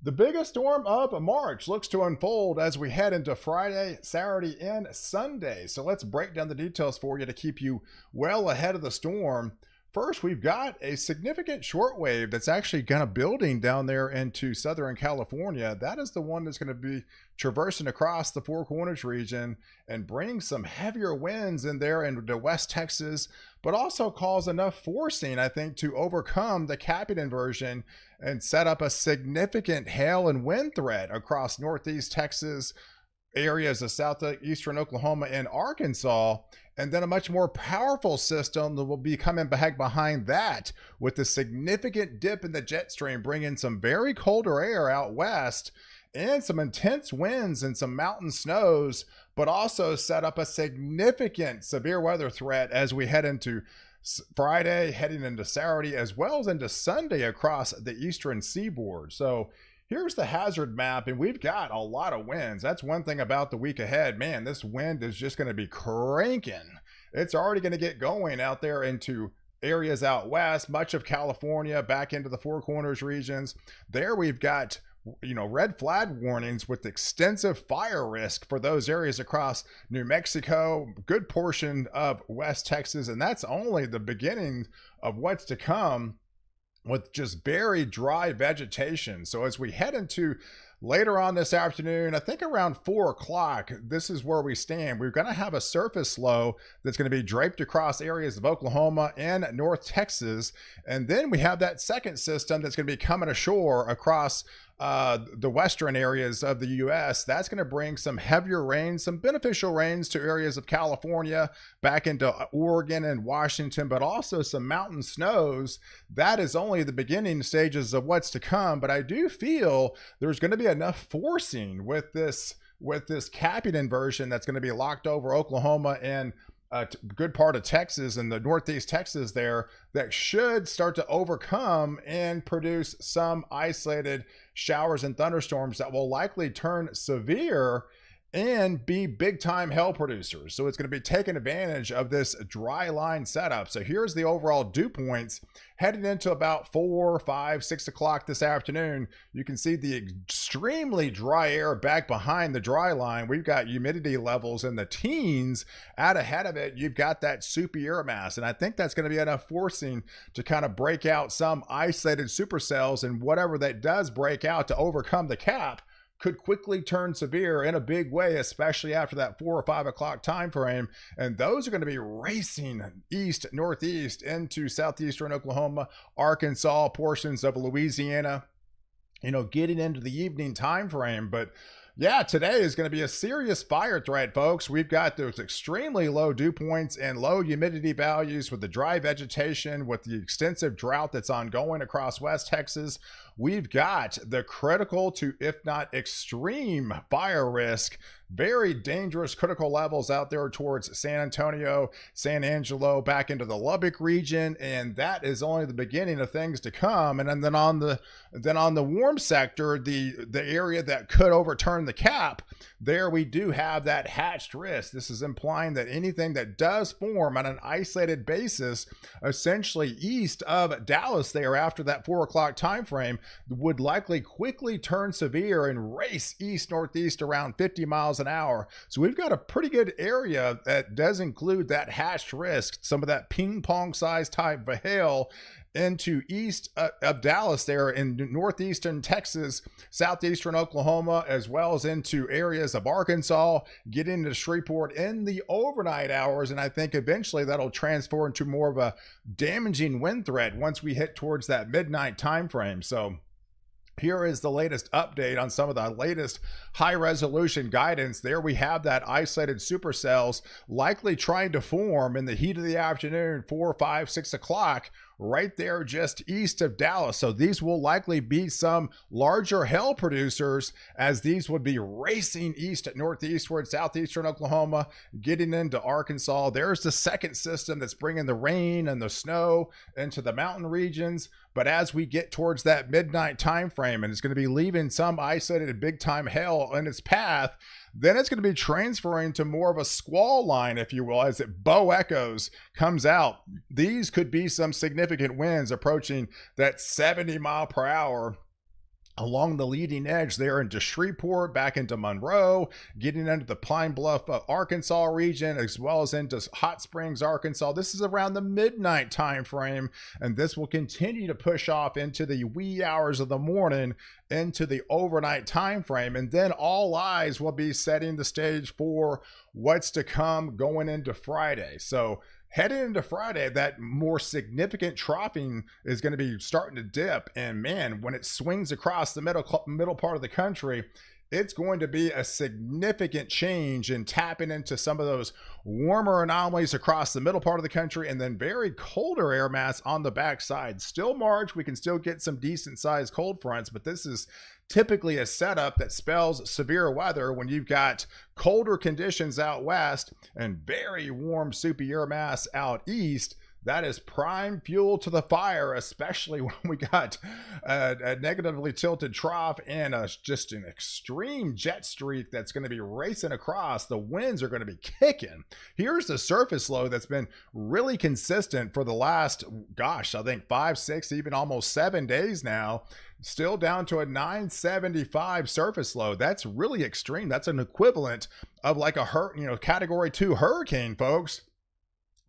The biggest storm of March looks to unfold as we head into Friday, Saturday, and Sunday. So let's break down the details for you to keep you well ahead of the storm. First, we've got a significant shortwave that's actually kind of building down there into Southern California. That is the one that's going to be traversing across the Four Corners region and bring some heavier winds in there into West Texas, but also cause enough forcing, I think, to overcome the capping inversion and set up a significant hail and wind threat across Northeast Texas, areas of southeastern Oklahoma and Arkansas, and then a much more powerful system that will be coming back behind that with a significant dip in the jet stream, bringing some very colder air out west and some intense winds and some mountain snows, but also set up a significant severe weather threat as we head into Friday, heading into Saturday, as well as into Sunday across the eastern seaboard. So here's the hazard map, and we've got a lot of winds. That's one thing about the week ahead. Man, this wind is just going to be cranking. It's already going to get going out there into areas out west, much of California, back into the Four Corners regions. There we've got red flag warnings with extensive fire risk for those areas across New Mexico, good portion of West Texas, and that's only the beginning of what's to come with just very dry vegetation. So as we head into later on this afternoon, I think around 4 o'clock, this is where we stand. We're going to have a surface low that's going to be draped across areas of Oklahoma and North Texas. And then we have that second system that's going to be coming ashore across the western areas of the U.S. That's going to bring some heavier rains, some beneficial rains to areas of California, back into Oregon and Washington, but also some mountain snows. That is only the beginning stages of what's to come, but I do feel there's going to be enough forcing with this capping inversion that's going to be locked over Oklahoma and a good part of Texas and the Northeast Texas there, that should start to overcome and produce some isolated showers and thunderstorms that will likely turn severe and be big time hail producers. So it's going to be taking advantage of this dry line setup. So here's the overall dew points heading into about 4, 5, 6 o'clock this afternoon. You can see the extremely dry air back behind the dry line. We've got humidity levels in the teens. Out ahead of it, you've got that soupy air mass. And I think that's going to be enough forcing to kind of break out some isolated supercells, and whatever that does break out to overcome the cap could quickly turn severe in a big way, especially after that 4 or 5 o'clock time frame. And those are going to be racing east, northeast into southeastern Oklahoma, Arkansas, portions of Louisiana, getting into the evening time frame. But yeah, today is going to be a serious fire threat, folks. We've got those extremely low dew points and low humidity values with the dry vegetation, with the extensive drought that's ongoing across West Texas. We've got the critical to, if not extreme, fire risk, very dangerous critical levels out there towards San Antonio, San Angelo, back into the Lubbock region, and that is only the beginning of things to come. And then on the warm sector, the area that could overturn the cap, there we do have that hatched risk. This is implying that anything that does form on an isolated basis, essentially east of Dallas there after that 4 o'clock time frame, would likely quickly turn severe and race east-northeast around 50 miles an hour. So we've got a pretty good area that does include that hatched risk, some of that ping pong size type of hail into east of Dallas there in northeastern Texas, southeastern Oklahoma, as well as into areas of Arkansas, get into Shreveport in the overnight hours. And I think eventually that'll transfer into more of a damaging wind threat once we hit towards that midnight time frame. So here is the latest update on some of the latest high resolution guidance. There we have that isolated supercells likely trying to form in the heat of the afternoon, 4, 5, 6 o'clock, right there just east of Dallas. So these will likely be some larger hail producers, as these would be racing east, northeastward, southeastern Oklahoma, getting into Arkansas. There's the second system that's bringing the rain and the snow into the mountain regions. But as we get towards that midnight time frame, and it's going to be leaving some isolated big time hail in its path, then it's going to be transferring to more of a squall line, if you will, as it bow echoes comes out. These could be some significant winds approaching that 70 mile per hour along the leading edge there into Shreveport, back into Monroe, getting into the Pine Bluff, Arkansas region, as well as into Hot Springs, Arkansas. This is around the midnight time frame, and this will continue to push off into the wee hours of the morning, into the overnight time frame, and then all eyes will be setting the stage for what's to come going into Friday. So heading into Friday, that more significant troughing is going to be starting to dip. And man, when it swings across the middle part of the country, it's going to be a significant change in tapping into some of those warmer anomalies across the middle part of the country, and then very colder air mass on the backside. Still March, we can still get some decent sized cold fronts, but this is typically a setup that spells severe weather when you've got colder conditions out west and very warm soupy air mass out east. That is prime fuel to the fire, especially when we got a negatively tilted trough and just an extreme jet streak that's going to be racing across. The winds are going to be kicking. Here's the surface low that's been really consistent for the last, gosh, I think 5, 6, even almost 7 days now. Still down to a 975 surface low. That's really extreme. That's an equivalent of like a category 2 hurricane, folks.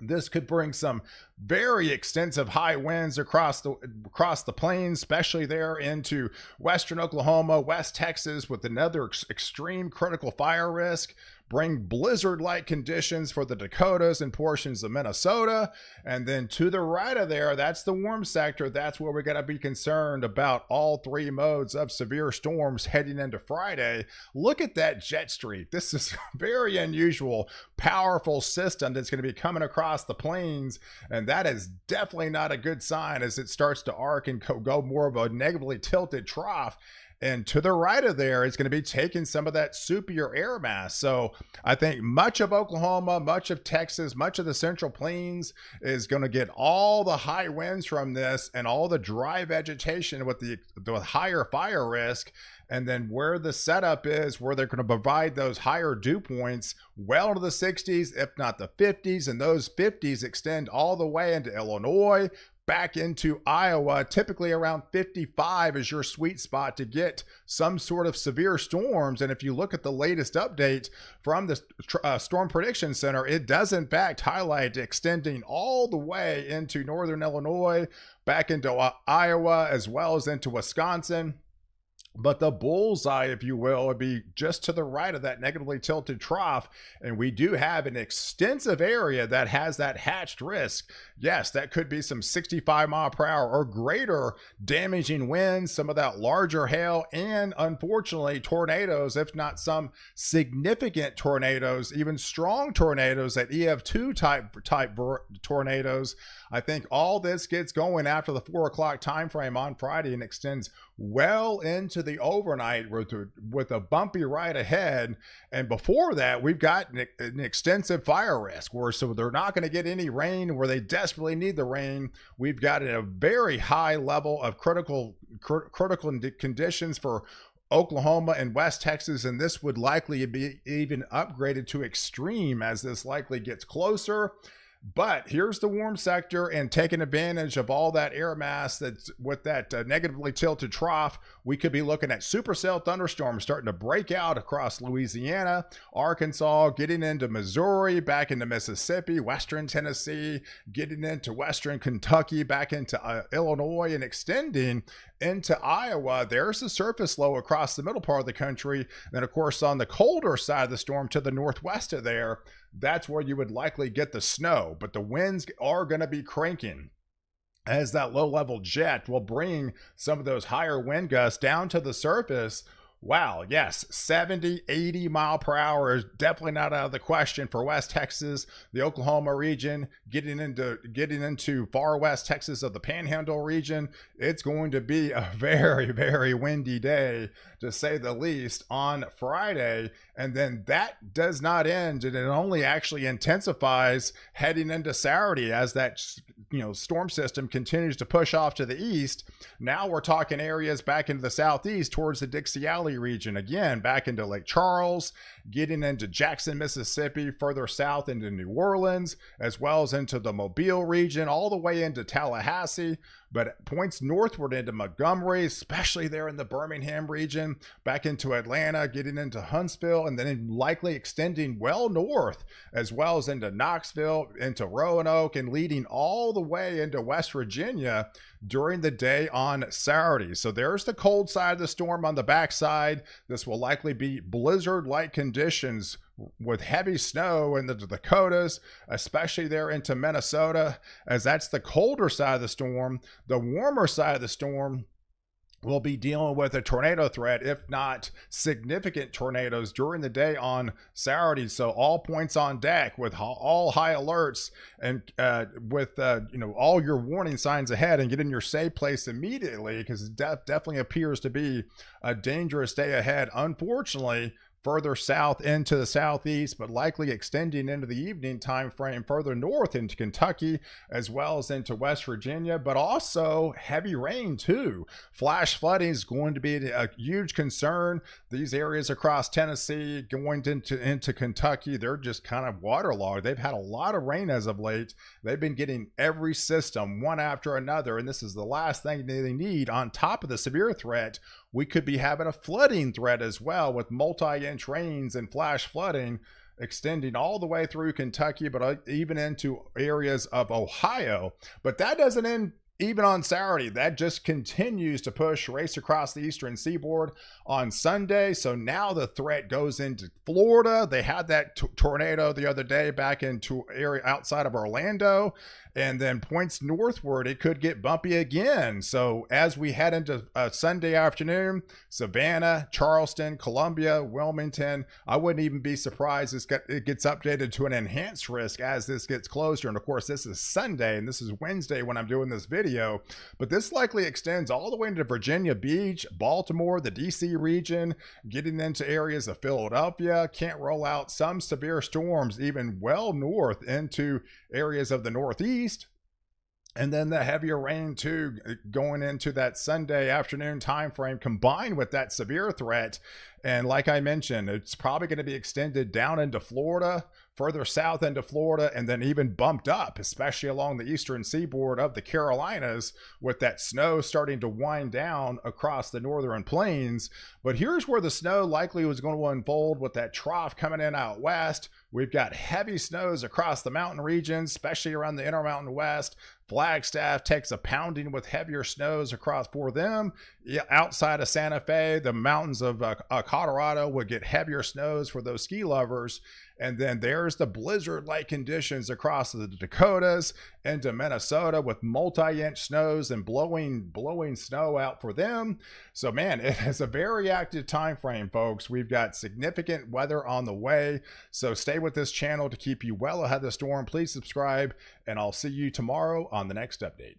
This could bring some very extensive high winds across the plains, especially there into western Oklahoma, West Texas, with another extreme critical fire risk. Bring blizzard-like conditions for the Dakotas and portions of Minnesota. And then to the right of there, that's the warm sector. That's where we got to be concerned about all 3 modes of severe storms heading into Friday. Look at that jet streak. This is a very unusual, powerful system that's going to be coming across the plains. And that is definitely not a good sign as it starts to arc and go more of a negatively tilted trough. And to the right of there, it's going to be taking some of that soupier air mass. So I think much of Oklahoma, much of Texas, much of the Central Plains is going to get all the high winds from this and all the dry vegetation with the higher fire risk. And then where the setup is, where they're going to provide those higher dew points well into the 60s, if not the 50s. And those 50s extend all the way into Illinois, back into Iowa. Typically around 55 is your sweet spot to get some sort of severe storms. And if you look at the latest update from the Storm Prediction Center, it does in fact highlight extending all the way into northern Illinois, back into Iowa, as well as into Wisconsin. But the bullseye, if you will, would be just to the right of that negatively tilted trough. And we do have an extensive area that has that hatched risk. Yes, that could be some 65 mile per hour or greater damaging winds, some of that larger hail, and unfortunately tornadoes, if not some significant tornadoes, even strong tornadoes at EF2 type tornadoes. I think all this gets going after the 4 o'clock time frame on Friday and extends well into the overnight with a bumpy ride ahead. And before that, we've got an extensive fire risk so they're not going to get any rain where they desperately need the rain. We've got a very high level of critical conditions for Oklahoma and West Texas, and this would likely be even upgraded to extreme as this likely gets closer. But here's the warm sector, and taking advantage of all that air mass that's with that negatively tilted trough, we could be looking at supercell thunderstorms starting to break out across Louisiana, Arkansas, getting into Missouri, back into Mississippi, western Tennessee, getting into western Kentucky, back into Illinois, and extending into Iowa. There's the surface low across the middle part of the country. Then, of course, on the colder side of the storm to the northwest of there, that's where you would likely get the snow. But the winds are going to be cranking as that low-level jet will bring some of those higher wind gusts down to the surface. Wow, yes, 70, 80 mile per hour is definitely not out of the question for West Texas, the Oklahoma region, getting into far West Texas of the Panhandle region. It's going to be a very, very windy day, to say the least, on Friday. And then that does not end, and it only actually intensifies heading into Saturday as that storm system continues to push off to the east. Now we're talking areas back into the southeast towards the Dixie Alley region, again back into Lake Charles, getting into Jackson, Mississippi, further south into New Orleans, as well as into the Mobile region, all the way into Tallahassee. but points northward into Montgomery, especially there in the Birmingham region, back into Atlanta, getting into Huntsville, and then likely extending well north as well as into Knoxville, into Roanoke, and leading all the way into West Virginia during the day on Saturday. So there's the cold side of the storm on the backside. This will likely be blizzard-like conditions with heavy snow in the Dakotas, especially there into Minnesota, as that's the colder side of the storm. The warmer side of the storm will be dealing with a tornado threat, if not significant tornadoes during the day on Saturday. So all points on deck with all high alerts and with all your warning signs ahead, and get in your safe place immediately, because it definitely appears to be a dangerous day ahead. Unfortunately, further south into the southeast, but likely extending into the evening time frame further north into Kentucky as well as into West Virginia, but also heavy rain too. Flash flooding is going to be a huge concern. These areas across Tennessee going into Kentucky, they're just kind of waterlogged. They've had a lot of rain as of late. They've been getting every system one after another, and this is the last thing they need. On top of the severe threat, we could be having a flooding threat as well, with multi-inch rains and flash flooding extending all the way through Kentucky, but even into areas of Ohio. But that doesn't end even on Saturday. That just continues to race across the eastern seaboard on Sunday. So now the threat goes into Florida. They had that tornado the other day back into area outside of Orlando, and then points northward, it could get bumpy again. So as we head into Sunday afternoon, Savannah, Charleston, Columbia, Wilmington, I wouldn't even be surprised it gets updated to an enhanced risk as this gets closer. And of course, this is Sunday and this is Wednesday when I'm doing this video, but this likely extends all the way into Virginia Beach, Baltimore, the DC region, getting into areas of Philadelphia. Can't roll out some severe storms even well north into areas of the Northeast. And then the heavier rain too going into that Sunday afternoon time frame, combined with that severe threat. And like I mentioned, it's probably going to be extended down into Florida, further south into Florida, and then even bumped up, especially along the eastern seaboard of the Carolinas, with that snow starting to wind down across the northern plains. But here's where the snow likely was going to unfold, with that trough coming in out west. We've got heavy snows across the mountain regions, especially around the Intermountain West. Flagstaff takes a pounding with heavier snows across for them. Outside of Santa Fe, the mountains of Colorado would get heavier snows for those ski lovers. And then there's the blizzard-like conditions across the Dakotas into Minnesota, with multi-inch snows and blowing snow out for them. So man, it is a very active time frame, folks. We've got significant weather on the way. So stay with this channel to keep you well ahead of the storm. Please subscribe, and I'll see you tomorrow on the next update.